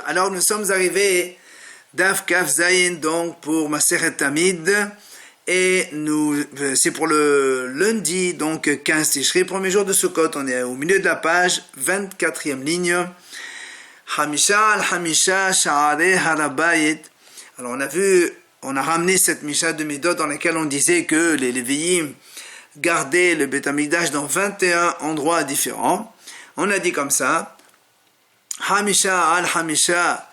Alors nous sommes arrivés Daf Kaf Zayin donc pour Masechet Tamid et c'est pour le lundi donc 15 Tishri, premier jour de Sukkot. On est au milieu de la page, 24e ligne. Hamisha al-Hamisha Sha'arei Harabayit. Alors on a ramené cette Misha de Midot dans laquelle on disait que les Lévi'im gardaient le Beth Amikdash dans 21 endroits différents. On a dit comme ça, Hamisha al-Hamisha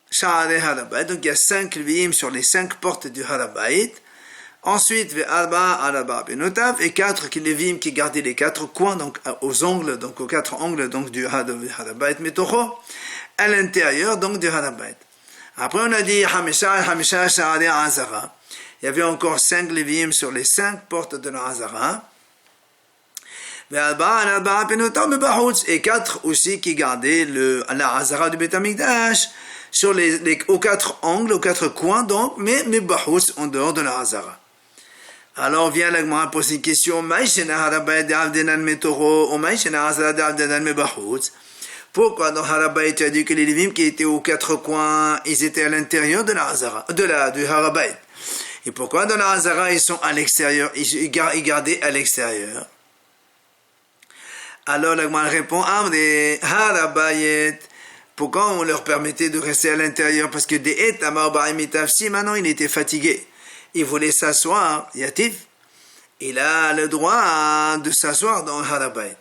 Sha'arei Harabayit. Donc il y a 5 Lévi'im sur les 5 portes du Harabayit. Ensuite, Ve'arba al-Arba benotav, et 4 Lévi'im qui gardaient les 4 coins, donc aux ongles, donc aux 4 angles donc du Harabayit Metocho, à l'intérieur donc du Harabayit. Après on a dit Hamisha Sha'arei Azara. Il y avait encore 5 Lévi'im sur les 5 portes de la Azara. Et 4 aussi qui gardaient la Azara du Beth Amikdash sur aux 4 angles, aux 4 coins, donc, mais Bahutz en dehors de la Azara. Alors vient la Gemara poser une question. Pourquoi dans Harabayit tu as dit que les Lévi'im qui étaient aux 4 coins, ils étaient à l'intérieur de la Azara, du Harabayit? Et pourquoi dans la Azara ils sont à l'extérieur, ils gardaient à l'extérieur? Alors la Gemara répond, Harabayit, pourquoi on leur permettait de rester à l'intérieur? Parce que si maintenant il était fatigué, il voulait s'asseoir, Yatif, il a le droit de s'asseoir dans le Harabayit.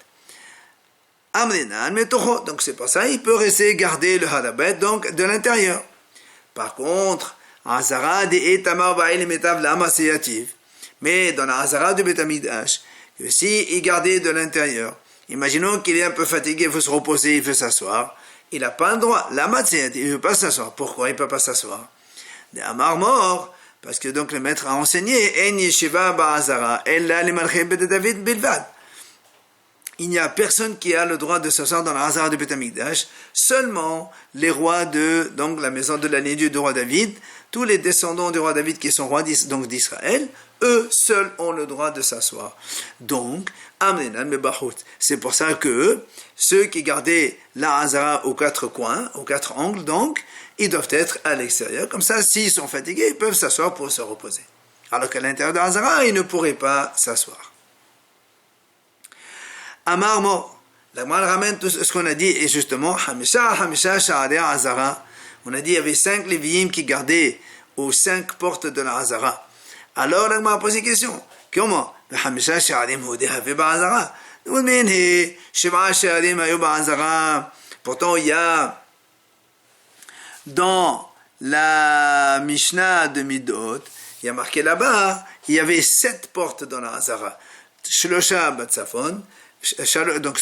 Donc c'est pour ça il peut rester garder le Harabayit donc de l'intérieur. Par contre, mais dans la Hazara du Beth Amikdash, si il gardait de l'intérieur, imaginons qu'il est un peu fatigué, il veut se reposer, il veut s'asseoir, il n'a pas le droit. La matziyat, il ne veut pas s'asseoir. Pourquoi il ne peut pas s'asseoir? Des amar mort, parce que donc le maître a enseigné, En yeshiva ba'azara, ella li malchei bet David bilvad. Il n'y a personne qui a le droit de s'asseoir dans la Hazara du Beth Amikdash, seulement les rois de donc la maison de la lignée du roi David, tous les descendants du roi David qui sont rois d'Israël, eux seuls ont le droit de s'asseoir. Donc, c'est pour ça que ceux qui gardaient la Hazara aux 4 coins, aux 4 angles, donc, ils doivent être à l'extérieur. Comme ça, s'ils sont fatigués, ils peuvent s'asseoir pour se reposer. Alors qu'à l'intérieur de la Hazara, ils ne pourraient pas s'asseoir. Amar Mo, la Gemara ramène tout ce qu'on a dit, et justement, Hamisha Sha'arei Azara. On a dit il y avait 5 Lévi'im qui gardaient aux 5 portes de la Hazara. Alors la Gemara a posé une question. Comment? Hamisha Sha'arim Hudehavi Ba'azara. Shiva Sha'arim Hayu Ba'azara. Pourtant, il y a dans la Mishnah de Midot, il y a marqué là-bas, il y avait 7 portes dans la Hazara. Shlosha Batsafon. Donc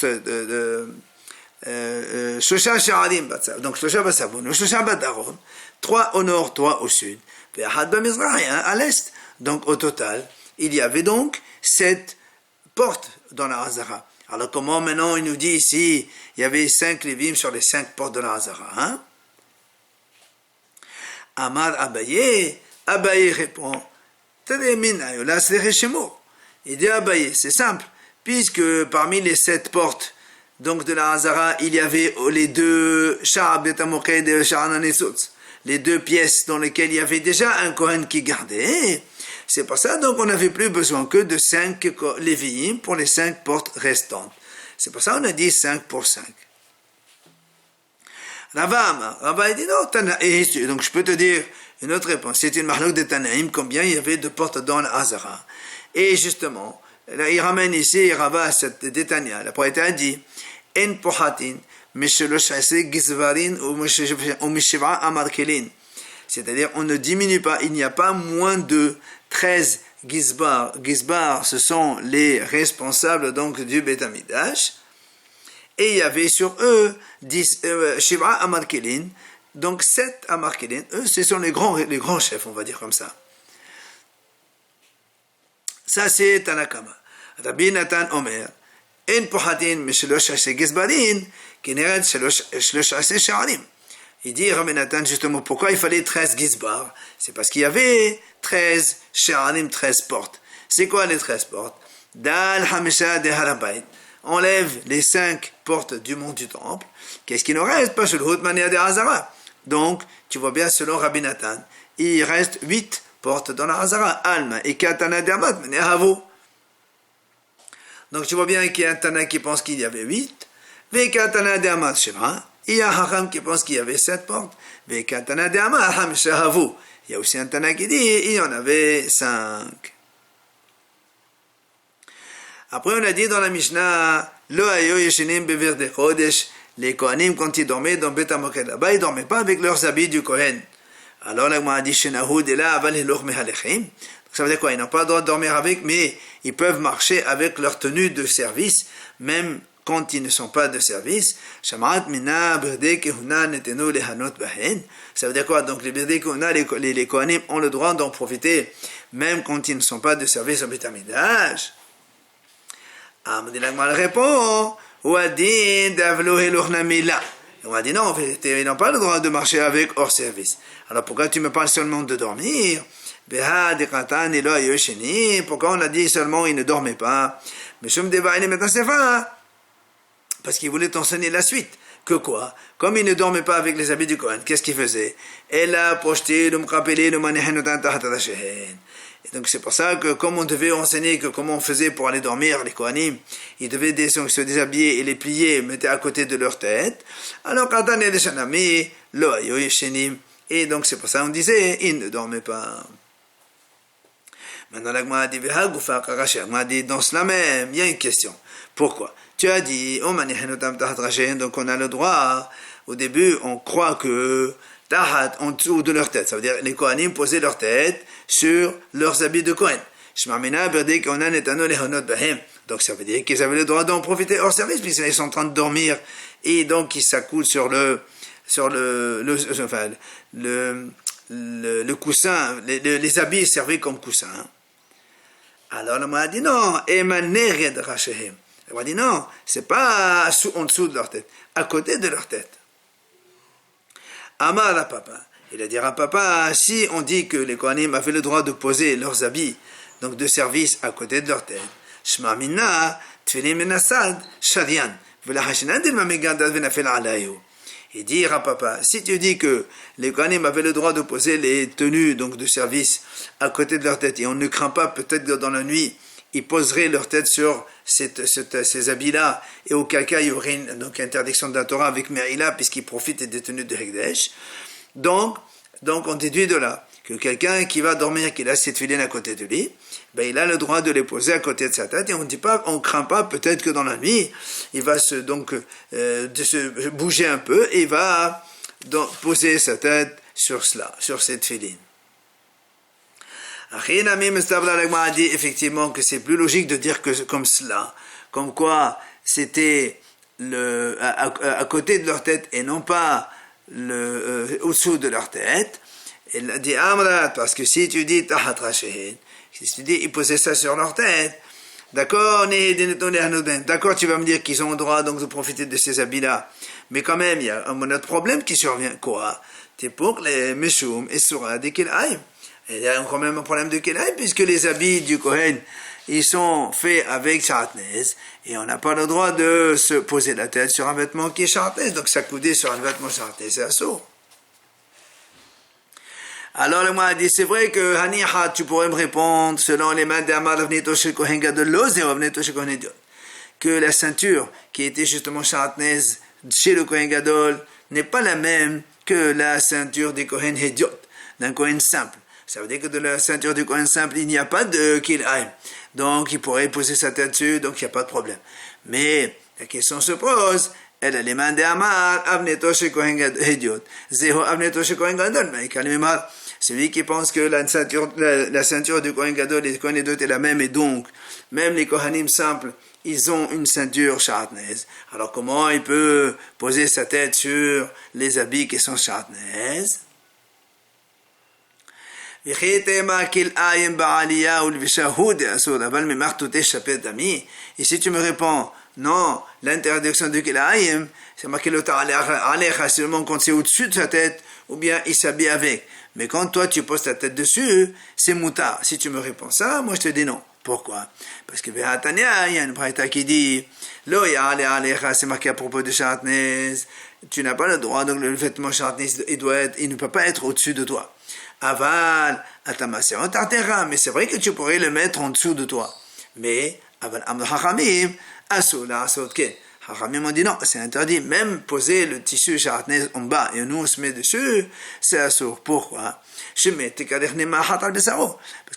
Shosha Sha'arim Batsafon, donc Shosha Batsafon, Shosha Badaron, 3 au nord, 3 au sud, et Ahad Bamizrahi, à l'est. Donc au total, il y avait donc 7 portes dans la Hazara. Alors comment maintenant il nous dit ici, il y avait 5 Lévi'im sur les 5 portes de la Hazara, hein? Amar Abaye répond, il dit Abaye, c'est simple. Puisque parmi les 7 portes donc de la Hazara, il y avait les 2 Sha'ab Betamoked et Sha'ananesutz, les 2 pièces dans lesquelles il y avait déjà un Kohen qui gardait. C'est pour ça donc on n'avait plus besoin que de 5 Lévi'im pour les 5 portes restantes. C'est pour ça on a dit 5 pour 5. Rava dit non, donc je peux te dire une autre réponse. C'est une marloque de Tanaïm, combien il y avait de portes dans la Hazara. Et justement, il ramène ici Rava cette détania. La poète a dit En pohatin mishelosh gizvarin ou misheva amarkelin. C'est-à-dire, on ne diminue pas, il n'y a pas moins de 13 gizbar. Gizbar, ce sont les responsables donc du Beth Amikdash. Et il y avait sur eux Shiva amarkelin, donc 7 amarkelin. Eux, ce sont les grands chefs, on va dire comme ça. Ça c'est Tanakama. Rabbi Nathan Omer, En pohatin mishelosh gizbarin, kineret shlosh sha'arim. Il dit, Rabbi Nathan, justement, pourquoi il fallait 13 gizbar? C'est parce qu'il y avait 13 sha'arim, 13 portes. C'est quoi les 13 portes? Dal Hamisha de Harabayit. enlève les 5 portes du mont du temple, qu'est-ce qu'il nous reste? Pas Shulhut Mania de Hazara. Donc, tu vois bien, selon Rabbi Nathan, il reste 8 portes dans la Hazara. Alma et Katana Dermat Mene Havo. Donc, tu vois bien qu'il y a un Tana qui pense qu'il y avait 8. Vekatana Dermat Shema. Il y a un Hacham qui pense qu'il y avait 7 portes. Vekatana Dermat Hacham Shahavu. Il y a aussi un Tana qui dit il y en avait 5. Après, on a dit dans la Mishnah, Lo ayo yeshinim bever de Chodesh, les Kohanim, quand ils dormaient dans Beth HaMoked, là-bas, ils ne dormaient pas avec leurs habits du Kohen. Alors, là, on a dit, Shenahud est là, aval hiloch mehalechim. Ça veut dire quoi? Ils n'ont pas le droit de dormir avec, mais ils peuvent marcher avec leur tenue de service, même quand ils ne sont pas de service. Shamarat mina berde kehuna netenu lehanot bahen. Ça veut dire quoi? Donc, les berde kehuna, les Kohanim ont le droit d'en profiter, même quand ils ne sont pas de service au Beth HaMikdash. Amdilagmal répond, on a dit non, en vérité, ils n'ont pas le droit de marcher avec hors service. Alors pourquoi tu me parles seulement de dormir? Pourquoi on a dit seulement ils ne dormaient pas? Parce qu'il voulait t'enseigner la suite. Que quoi? Comme ils ne dormaient pas avec les habits du Kohen, qu'est-ce qu'ils faisaient? Et donc c'est pour ça que comme on devait enseigner que comment on faisait pour aller dormir, les Kohanim, ils devaient se déshabiller et les plier, mettre à côté de leur tête. Alors et donc c'est pour ça qu'on disait, ils ne dormaient pas. Maintenant la Gemara dit, dans cela même, il y a une question. Pourquoi? Tu as dit, donc on a le droit, au début on croit que Tahat, en dessous de leur tête. Ça veut dire les Kohanim posaient leur tête sur leurs habits de Kohen. Donc ça veut dire qu'ils avaient le droit d'en profiter hors service, puisqu'ils sont en train de dormir, et donc ils s'accoudent sur le coussin, les habits servaient comme coussin. Alors on m'a dit non, elle m'a dit non, c'est pas en dessous de leur tête, à côté de leur tête. Amar à papa. Il a dit à papa, si on dit que les Kohanim avaient le droit de poser leurs habits, donc de service, à côté de leur tête, Shma minna, tfilim menasad, shadian, il dit à papa, si tu dis que les Kohanim avaient le droit de poser les tenues donc de service à côté de leur tête, et on ne craint pas peut-être que dans la nuit, ils poseraient leur tête sur ces habits-là, et auquel cas il y aurait une interdiction de la Torah avec Merila, puisqu'ils profitent des tenues de Hekdesh. Donc on déduit de là que quelqu'un qui va dormir, qui a cette filines à côté de lui, ben il a le droit de les poser à côté de sa tête, et on ne craint pas, peut-être que dans la nuit, il va se bouger un peu, et il va poser sa tête sur cette filine. A dit effectivement que c'est plus logique de dire que comme cela, comme quoi c'était à côté de leur tête et non pas au-dessous de leur tête. Il a dit Amrat, parce que si tu dis Tahat Rashehin, si tu dis ils posaient ça sur leur tête, d'accord, d'accord, tu vas me dire qu'ils ont le droit donc de profiter de ces habits-là, mais quand même il y a un autre problème qui survient. Quoi? C'est pour les Meshum et Surah des Kilaïm. Il y a quand même un problème de Kilaïm, puisque les habits du Kohen, ils sont faits avec Shatnez, et on n'a pas le droit de se poser la tête sur un vêtement qui est Shatnez, donc s'accouder sur un vêtement Shatnez, c'est assaut. Alors le moi a dit, c'est vrai que Haniha, tu pourrais me répondre, selon les mains d'Amar Avneto chez Kohen Gadol, Loz et Avneto chez Kohen Idiot, que la ceinture qui était justement Shatnez chez le Kohen Gadol n'est pas la même que la ceinture des Kohen Idiot, d'un Kohen simple. Ça veut dire que de la ceinture du Kohen simple, il n'y a pas de Kilaïm. Donc, il pourrait poser sa tête dessus, donc il n'y a pas de problème. Mais, la question se pose, elle a les mains d'Amar, Avneto chez Kohen Idiot, Zeho Avneto chez Kohen Gadol, mais celui qui pense que la ceinture du Kohen Gadol et du Kohen Idiot est la même, et donc, même les Kohanim simples, ils ont une ceinture Shatnez. Alors, comment il peut poser sa tête sur les habits qui sont Shatnez? Et si tu me réponds, non, l'interdiction du Kilaïm, c'est marqué le Ta'alecha seulement quand c'est au-dessus de sa tête, ou bien il s'habille avec. Mais quand toi tu poses ta tête dessus, c'est moutar. Si tu me réponds ça, moi je te dis non. Pourquoi? Parce que Vehatania, il y a une braïta qui dit Lo ya'ale alecha, c'est marqué à propos de Shatnez, tu n'as pas le droit, donc le vêtement Shatnez, il ne peut pas être au-dessus de toi. Aval, atamaser, tartera, mais c'est vrai que tu pourrais le mettre en dessous de toi. Mais, aval, amr hachamim, asou, la asot, ke. Hachamim ont dit non, c'est interdit. Même poser le tissu Shatnez en bas et nous on se met dessus, c'est assour. Pourquoi? Parce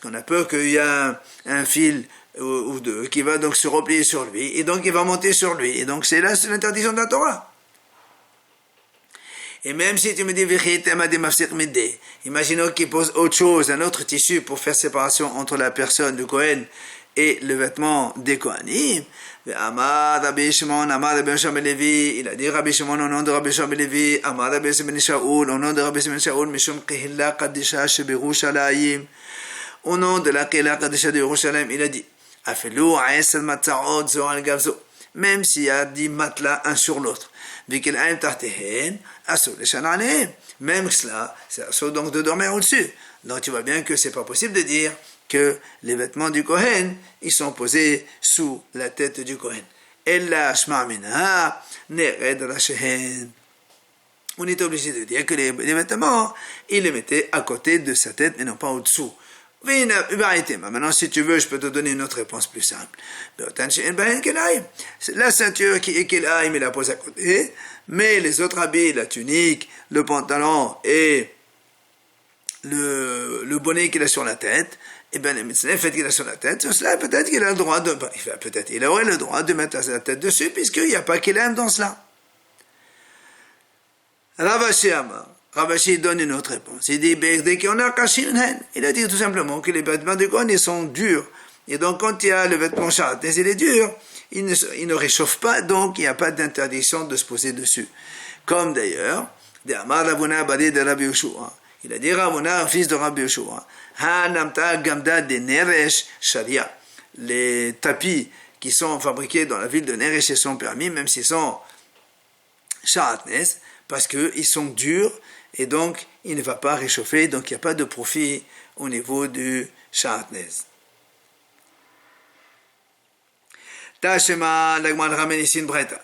qu'on a peur qu'il y a un fil ou deux qui va donc se replier sur lui et donc il va monter sur lui. Et donc c'est là, c'est l'interdiction de la Torah. Et même si tu me dis imaginons qu'il pose autre chose, un autre tissu pour faire séparation entre la personne, le Kohen, et le vêtement des Kohanim. Amad Rabbi Shimon, Amad Rabbi Shimon ben Levi, il a dit Rabbi Shimon au nom de Rabbi Shimon ben Levi, Amad Rabbi Shimon ben Shaoul, au nom de Rabbi Shimon ben Shaoul, Mishum Kehilla Kadisha Shebirushalayim, au nom de la Kehilla Kadisha de Yerushalayim, il a dit Afelu Aesel Matzaot Zo al Gavzo, même s'il y a 10 matelas un sur l'autre, Vikil Aim Tartehen, Asur Leshanalehem, même cela, c'est asur donc de dormir au-dessus. Donc tu vois bien que c'est pas possible de dire que les vêtements du Kohen, ils sont posés sous la tête du Kohen. Ella shma'mina nered rashehen. On est obligé de dire que les vêtements, il les mettait à côté de sa tête et non pas au-dessous. Maintenant, si tu veux, je peux te donner une autre réponse plus simple. La ceinture qui est Kelaim, il la pose à côté, mais les autres habits, la tunique, le pantalon et le bonnet qu'il a sur la tête, et bien, le fait qu'il a sur la tête, sur cela, peut-être qu'il a le droit de, peut-être, il aurait le droit de mettre sa tête dessus, puisqu'il n'y a pas qu'il aime dans cela. Ravashi Amar, Ravashi donne une autre réponse. Il dit, il a dit tout simplement que les vêtements de Kohen, ils sont durs. Et donc, quand il y a le vêtement Shatnez, il est dur, il ne réchauffe pas, donc il n'y a pas d'interdiction de se poser dessus. Comme d'ailleurs, Amar Ravuna Badi de Rabbi Yoshua. Il a dit Ravuna, fils de Rabbi Yoshua. Les tapis qui sont fabriqués dans la ville de Neresh sont permis, même s'ils sont Shatnez, parce qu'ils sont durs et donc il ne va pas réchauffer, donc il n'y a pas de profit au niveau du Shatnez. Tashema, l'agman ramène ici une breta.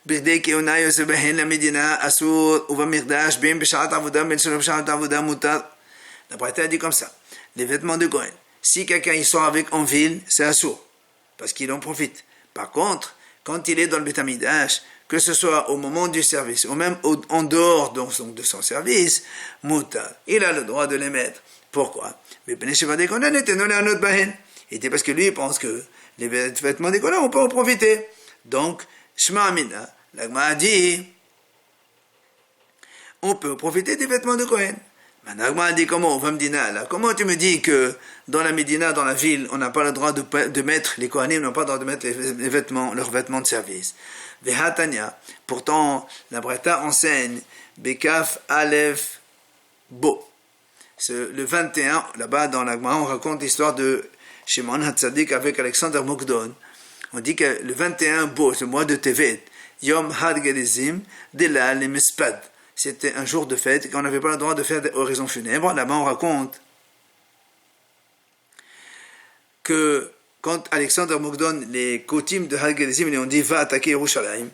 בכדי כהונה יוסף בהן למדינה אסור ובמקדש בין בשעת עבודה בין שלא בשעת עבודה מותר. La Braïta dit comme ça, les vêtements de Kohen, si quelqu'un y sort avec en ville, c'est assour, parce qu'il en profite. Par contre, quand il est dans le Beth Amidash, que ce soit au moment du service, ou même en dehors donc de son service, mutar, il a le droit de les mettre. Pourquoi? Mais Ben Sheva de Kohen était non à notre bahen. Et c'est parce que lui, il pense que les vêtements de Kohen, on peut en profiter. Donc, Shema Amina, l'Agma a dit, on peut profiter des vêtements de Kohen. Maintenant, l'Agma a dit, comment, on va Medina, là, comment tu me dis que dans la Médina, dans la ville, on n'a pas le droit de mettre, les Kohanim n'ont pas le droit de mettre les vêtements, leurs vêtements de service. Vehatania, pourtant, la Braïta enseigne, Bekaf Aleph Bo. Le 21, là-bas, dans l'Agma, on raconte l'histoire de Shimon Hatzadik avec Alexander Mokdon. On dit que le 21 Bo, ce mois de Tevet, Yom Had Gerizim, Delal et Mespad. C'était un jour de fête, qu'on n'avait pas le droit de faire oraison funèbre. Là-bas, on raconte que quand Alexander Mokdon, les Kotim de Had Gerizim, lui ont dit va attaquer Yerushalayim,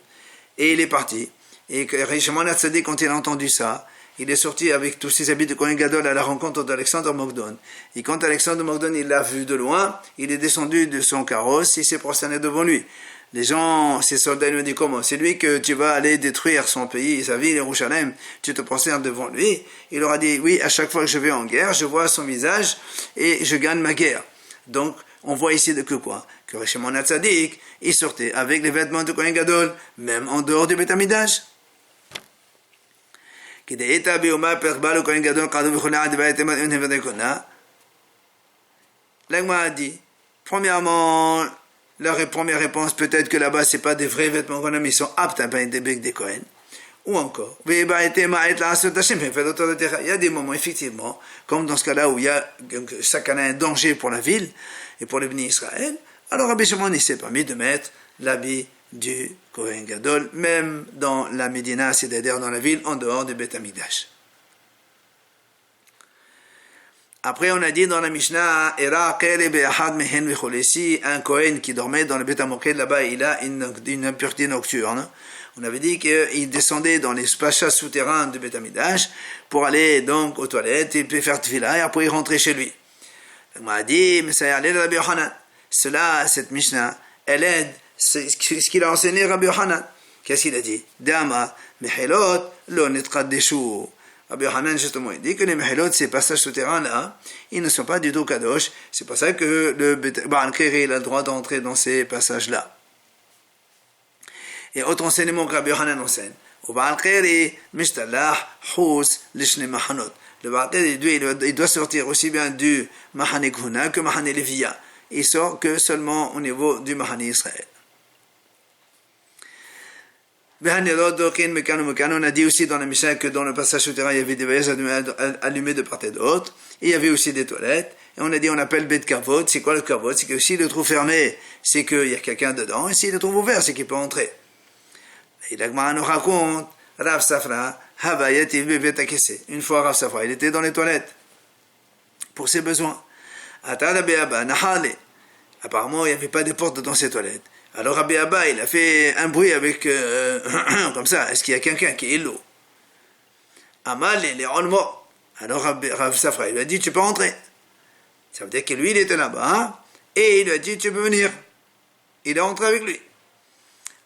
et il est parti. Et que Shimon Hatzadik, quand il a entendu ça, il est sorti avec tous ses habits de Kohen Gadol à la rencontre d'Alexander Mokdon. Et quand Alexander Mokdon, il l'a vu de loin, il est descendu de son carrosse, il s'est prosterné devant lui. Les gens, ses soldats lui ont dit comment? C'est lui que tu vas aller détruire son pays, sa ville, Yerushalayim, tu te prosternes devant lui. Il leur a dit, oui, à chaque fois que je vais en guerre, je vois son visage et je gagne ma guerre. Donc, on voit ici que quoi? Que Shimon Hatzadik, il sortait avec les vêtements de Kohen Gadol, même en dehors du Beth Amidash. L'Agma a dit, premièrement, la première réponse, peut-être que là-bas, ce n'est pas des vrais vêtements qu'on a, mais ils sont aptes à mettre des Kohen. Ou encore, il y a des moments, effectivement, comme dans ce cas-là où il y a un danger pour la ville et pour les bénis Israël, alors Rabbi Shimon, il s'est permis de mettre l'habit du Kohen Gadol, même dans la Médina, c'est-à-dire dans la ville, en dehors du Beth Amidash. Après, on a dit dans la Mishnah, si un Kohen qui dormait dans le Beth HaMoked là-bas, il a une impureté nocturne. On avait dit qu'il descendait dans les pachas souterrains du Beth Amidash pour aller donc aux toilettes, il peut faire tefila et après il rentrait chez lui. On m'a dit, mais ça y allait Rabbi Yochanan. Cela, cette Mishnah, elle aide ce qu'il a enseigné Rabbi Yochanan. Qu'est-ce qu'il a dit? Dama, mechelot, lo netqaddeshu. Rabbi Yochanan, justement, il dit que les mechelot, ces passages souterrains-là, ils ne sont pas du tout kadosh. C'est pour ça que le Baal Keri, il a le droit d'entrer dans ces passages-là. Et autre enseignement que Rabbi Yochanan enseigne. Au Baal Keri, mishtalah, hous, lishne mahanot. Le Baal Keri, il doit sortir aussi bien du Mahane Khuna que Mahane Levia. Il sort que seulement au niveau du Mahane Israël. On a dit aussi dans la Mishnah que dans le passage souterrain, il y avait des veilleuses allumées de part et d'autre. Et il y avait aussi des toilettes. Et on a dit, on appelle Bet Kavod. C'est quoi le Kavod? C'est que si le trou fermé, c'est qu'il y a quelqu'un dedans. Et si le trou ouvert, c'est qu'il peut entrer. Et l'Agmara nous raconte, Rav Safra, une fois Rav Safra, il était dans les toilettes pour ses besoins. Apparemment, il n'y avait pas de porte dans ces toilettes. Alors Rabbi Abba, il a fait un bruit avec comme ça. Est-ce qu'il y a quelqu'un qui est l'eau? Amal et les morts. Alors Rav Safra, il lui a dit, tu peux rentrer. Ça veut dire que lui, il était là-bas, et il lui a dit, tu peux venir. Il est rentré avec lui.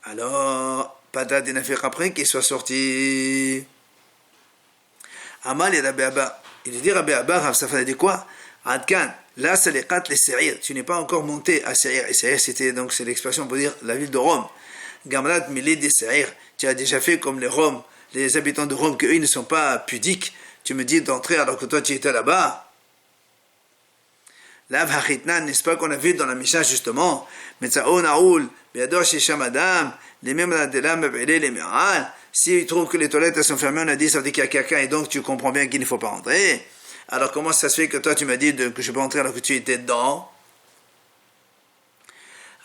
Alors, Patat il a fait après qu'il soit sorti. Amal et Rabbi Abba. Il a dit, Rabbi Abba, Rav Safra, il a dit quoi? Adkan. Là, c'est les quatre, les Seir. Tu n'es pas encore monté à Seir. Et Seir, c'est l'expression pour dire la ville de Rome. Gamrat Milid des Seir. Tu as déjà fait comme les Roms, les habitants de Rome, qu'eux ne sont pas pudiques. Tu me dis d'entrer alors que toi tu étais là-bas. Lav Hachitnan, n'est-ce pas qu'on a vu dans la Mishnah justement? Metzao Naoul, Beador Shisham Adam, les mêmes Adelam, les Meral. S'ils trouvent que les toilettes sont fermées, on a dit ça veut dire qu'il y a quelqu'un et donc tu comprends bien qu'il ne faut pas entrer. Alors comment ça se fait que toi tu m'as dit que je peux entrer alors que tu étais dedans?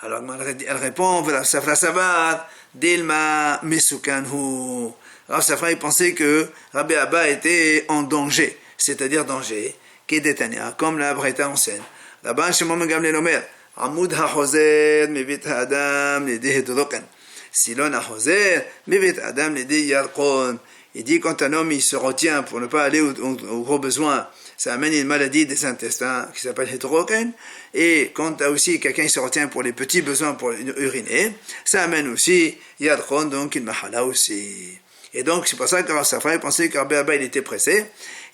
Alors elle répond, Rav Safra Savar, Dilma Mesukanhu. Rav Safra il pensait que Rabbi Abba était en danger, c'est-à-dire danger, Kedetania, comme la Breta enseigne. Là-bas, chez Mom Gamliel Omer, Amud HaChozer, Mevit Adam, Lideh Tolokan. Silon HaChozer, Mevit Adam, Lideh Yarkon. Il dit quand un homme il se retient pour ne pas aller aux gros besoins, ça amène une maladie des intestins qui s'appelle hétéroken. Et quand tu as aussi quelqu'un qui se retient pour les petits besoins pour uriner, ça amène aussi yadron, donc une mahala aussi. Et donc c'est pour ça que Rav Safra pensait que Rabbi Abba il était pressé,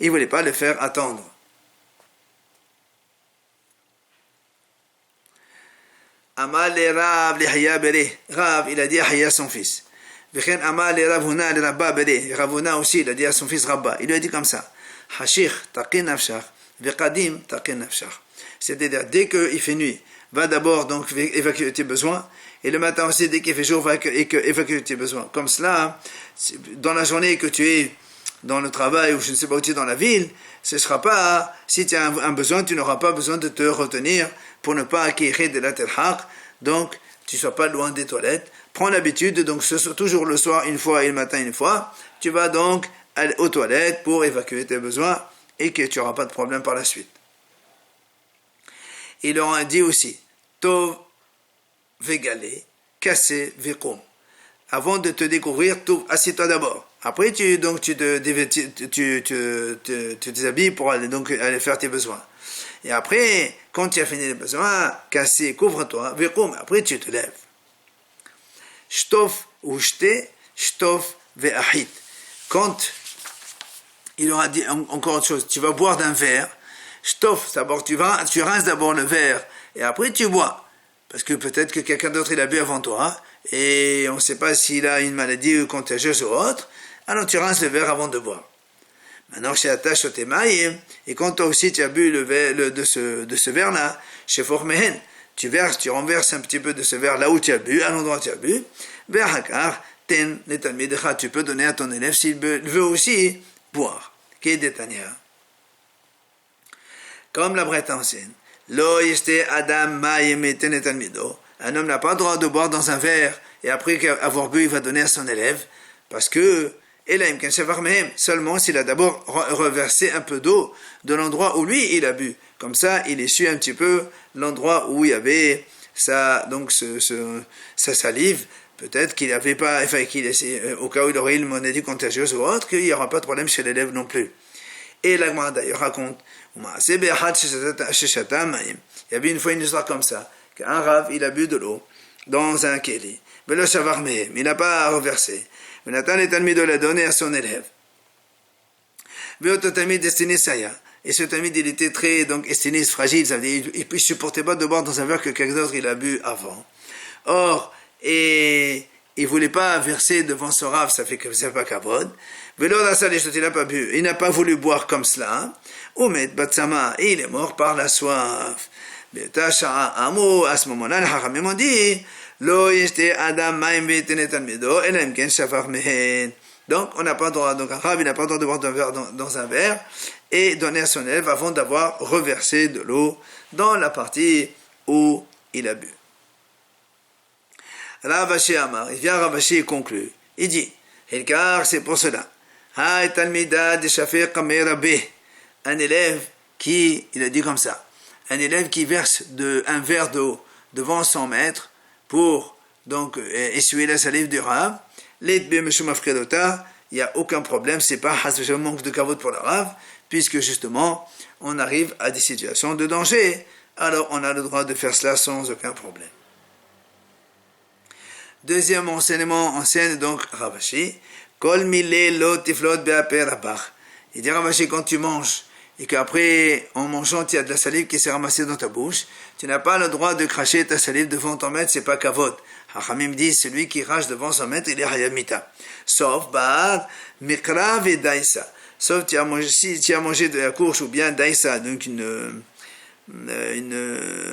il ne voulait pas le faire attendre. Amal le Rav Lihya Bere. Rav il a dit à Haya son fils. V'chen Amal le Rav Huna le Rabba Bere. Rav Huna aussi il a dit à son fils Rabba. Il lui a dit comme ça. Hashich taqin nafshach, v'qadim taqin nafshach. C'est-à-dire, dès qu'il fait nuit, va d'abord donc évacuer tes besoins, et le matin aussi, dès qu'il fait jour, va évacuer tes besoins. Comme cela, dans la journée que tu es dans le travail, ou je ne sais pas où tu es dans la ville, ce ne sera pas, si tu as un besoin, tu n'auras pas besoin de te retenir pour ne pas acquérir de la telhaq, donc tu ne sois pas loin des toilettes. Prends l'habitude, donc toujours le soir une fois et le matin une fois, tu vas donc aller aux toilettes pour évacuer tes besoins et que tu n'auras pas de problème par la suite. Il leur a dit aussi, Tov vegalé, cassé vekom. Avant de te découvrir, assieds-toi d'abord. Après, tu te déshabilles pour aller faire tes besoins. Et après, quand tu as fini les besoins, cassé, couvre-toi, vekom. Après, tu te lèves. Shtof ou shte, shtof ve'ahit. Quand il aura dit encore autre chose, tu vas boire d'un verre, shtof, d'abord tu rinces d'abord le verre et après tu bois, parce que peut-être que quelqu'un d'autre il a bu avant toi et on ne sait pas s'il a une maladie contagieuse ou autre, alors tu rinces le verre avant de boire. Maintenant chez attache au témaïm, et quand toi aussi tu as bu le verre de ce verre là, chez formehen, tu renverses un petit peu de ce verre là où tu as bu, à l'endroit où tu as bu, verhakar ten netalmidecha, tu peux donner à ton élève s'il veut aussi boire. Comme la Breta enseigne, lo yeste adam mayim eten talmido. Un homme n'a pas le droit de boire dans un verre et après avoir bu, il va donner à son élève parce que Et là, seulement s'il a d'abord reversé un peu d'eau de l'endroit où lui il a bu. Comme ça, il essuie un petit peu l'endroit où il y avait sa salive. Peut-être qu'il n'avait pas, enfin, au cas où il aurait une maladie contagieuse ou autre, qu'il n'y aura pas de problème chez l'élève non plus. Et la Gemara d'ailleurs raconte, il y avait une fois une histoire comme ça, qu'un Rav, il a bu de l'eau dans un kéli. Mais le shavarmé, il n'a pas reversé. Mais Nathan est admis de la donner à son élève. Et ce tamid, il était très, donc, estiniste, fragile, ça veut dire, il ne supportait pas de boire dans un verre que quelqu'un d'autre, il a bu avant. Or, et il ne voulait pas verser devant son Rav, ça fait que c'est pas kavod. Il n'a pas bu, il n'a pas voulu boire comme cela. Omet Batsama, et il est mort par la soif. À ce moment-là, les Hachamim ont dit, donc, on n'a pas le droit, donc un Rav, il n'a pas le droit de boire dans un verre et donner à son élève avant d'avoir reversé de l'eau dans la partie où il a bu. Ravashi Amar, il vient Ravashi et conclut. Il dit, car c'est pour cela. Un élève qui, il a dit comme ça, un élève qui verse un verre d'eau devant son maître pour donc essuyer la salive du Rav, il n'y a aucun problème, c'est pas un manque de kavod pour le Rav, puisque justement on arrive à des situations de danger, alors on a le droit de faire cela sans aucun problème. Deuxième enseignement, enseigne donc Ravashi, Kol mile lo tiflot be'aper rabach. Il dit Ravashi, quand tu manges et qu'après en mangeant il y a de la salive qui s'est ramassée dans ta bouche, tu n'as pas le droit de cracher ta salive devant ton maître, c'est pas kavod. Hachamim dit, celui qui crache devant son maître, il est hayamita. Sauf bar mikrav et daïsa. Sauf si tu as mangé de la courge ou bien daïsa, donc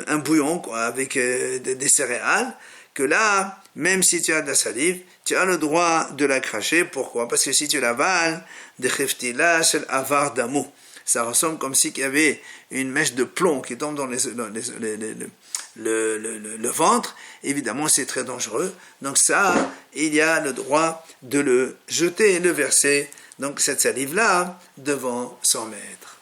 un bouillon quoi, avec des céréales, que là, même si tu as de la salive, tu as le droit de la cracher. Pourquoi? Parce que si tu l'avales, de khiftila shel avar damou. Ça ressemble comme si il y avait une mèche de plomb qui tombe dans le ventre. Évidemment, c'est très dangereux. Donc ça, il y a le droit de le jeter et le verser, donc cette salive-là, devant son maître.